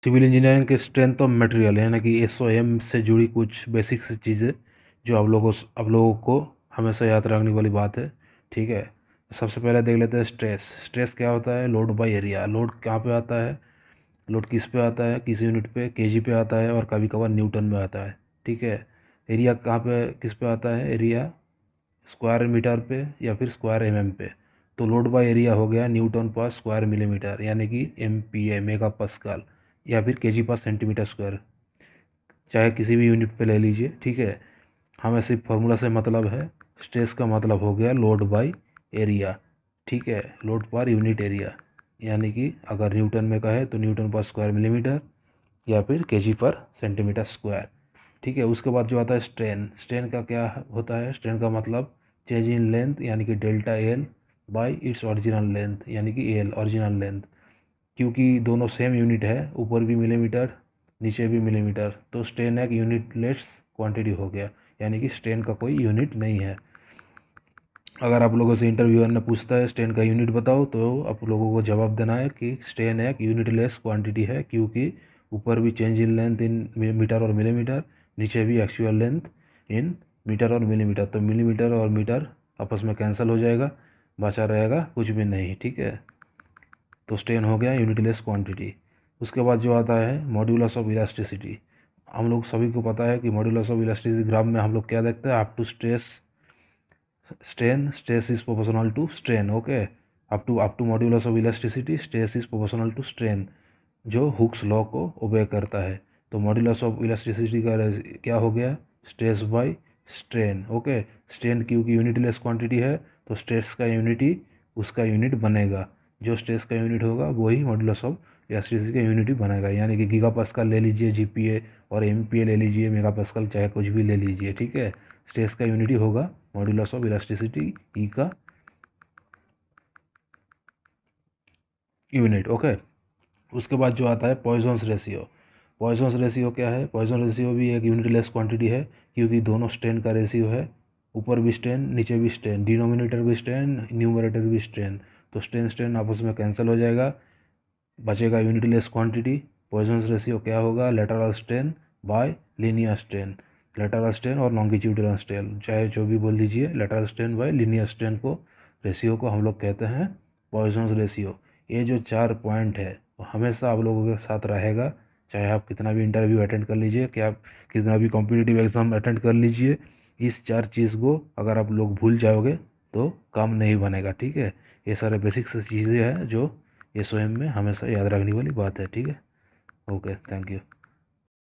Civil engineering के strength of material यानी कि एसओएम से जुड़ी कुछ बेसिक चीज़ें जो आप लोगों को हमेशा याद रखने वाली बात है। ठीक है, सबसे पहले देख लेते हैं स्ट्रेस। स्ट्रेस क्या होता है? Load by area. लोड कहाँ पे आता है? लोड किस पे आता है? किस यूनिट पे? केजी पे आता है और कभी कभार न्यूटन में आता है। ठीक है, एरिया कहाँ पे किस पे आता है? एरिया स्क्वायर मीटर पे या फिर स्क्वायर एमएम पे। तो लोड बाय एरिया हो गया न्यूटन पर स्क्वायर मिलीमीटर यानी कि एमपीए मेगा पास्कल या फिर केजी पर सेंटीमीटर स्क्वायर, चाहे किसी भी यूनिट पे ले लीजिए। ठीक है, हमें सिर्फ फार्मूला से मतलब है। स्ट्रेस का मतलब हो गया लोड बाय एरिया। ठीक है, लोड पर यूनिट एरिया यानी कि अगर न्यूटन में कहे तो न्यूटन पर स्क्वायर मिलीमीटर या फिर केजी पर सेंटीमीटर स्क्वायर। ठीक है, उसके बाद जो आता है स्ट्रेन। स्ट्रेन का क्या होता है? स्ट्रेन का मतलब चेंज इन लेंथ यानी कि delta L by its original length यानी कि एल ओरिजिनल लेंथ। क्योंकि दोनों सेम यूनिट है, ऊपर भी मिलीमीटर नीचे भी मिलीमीटर, तो स्ट्रेन एक यूनिट लेस क्वांटिटी हो गया यानी कि स्ट्रेन का कोई यूनिट नहीं है। अगर आप लोगों से इंटरव्यूअर ने पूछता है स्ट्रेन का यूनिट बताओ, तो आप लोगों को जवाब देना है कि स्ट्रेन एक यूनिट लेस क्वांटिटी है, क्योंकि ऊपर भी change in length in metre और मिलीमीटर, नीचे भी एक्चुअल लेंथ इन मीटर और मिलीमीटर। तो मिलीमीटर और मीटर आपस में कैंसिल हो जाएगा, बचा रहेगा कुछ भी नहीं। ठीक है, तो स्ट्रेन हो गया यूनिटलेस क्वांटिटी। उसके बाद जो आता है मॉड्यूलस ऑफ इलास्टिसिटी। हम लोग सभी को पता है कि मॉड्यूलस ऑफ इलास्टिसिटी ग्राफ में हम लोग क्या देखते हैं? Up to stress is proportional to strain. Okay, up to modulus of elasticity stress is proportional to strain, जो हुक्स लॉ को ओबे करता है। तो मॉड्यूलस ऑफ इलास्टिसिटी का क्या हो गया? Stress by strain. Okay, strain क्योंकि यूनिटलेस क्वांटिटी है तो स्ट्रेस का यूनिटी उसका यूनिट बनेगा। जो स्ट्रेस का यूनिट होगा वही मॉड्यूलस ऑफ इलास्टिसिटी का यूनिट ही बनेगा, यानी कि गीगा पास्कल ले लीजिए जीपीए और एमपीए ले लीजिए, मेगा पास्कल चाहे कुछ भी ले लीजिए। ठीक है, स्ट्रेस का यूनिट ही होगा मॉड्यूलस ऑफ इलास्टिसिटी ई का यूनिट। ओके, उसके बाद जो आता है पॉइजन्स रेशियो। पॉइजन्स रेशियो क्या है? पॉइजन रेशियो भी एक यूनिटलेस क्वांटिटी है, क्योंकि दोनों स्ट्रेन का रेशियो है, ऊपर भी स्ट्रेन नीचे भी स्ट्रेन, डिनोमिनेटर भी स्ट्रेन न्यूमरेटर भी स्ट्रेन। तो स्ट्रेन स्ट्रेन आपस में कैंसिल हो जाएगा, बचेगा यूनिटलेस क्वांटिटी। पॉइजन्स रेशियो क्या होगा? Lateral strain bye linear strain. Lateral strain और लॉन्गिट्यूडनल स्ट्रेन, चाहे जो भी बोल दीजिए, lateral strain bye linear strain को रेशियो को हम लोग कहते हैं पॉइजन्स रेशियो। ये जो 4 पॉइंट है वो हमेशा आप लोगों के साथ रहेगा, चाहे आप कितना भी इंटरव्यू अटेंड कर लीजिए, क्या आप कितना भी कॉम्पिटिटिव एग्ज़ाम अटेंड कर लीजिए, इस 4 चीज़ को अगर आप लोग भूल जाओगे तो काम नहीं बनेगा। ठीक है, ये सारे बेसिक्स चीज़ें हैं जो ये स्वयं में हमेशा याद रखने वाली बात है। ठीक है, ओके, थैंक यू।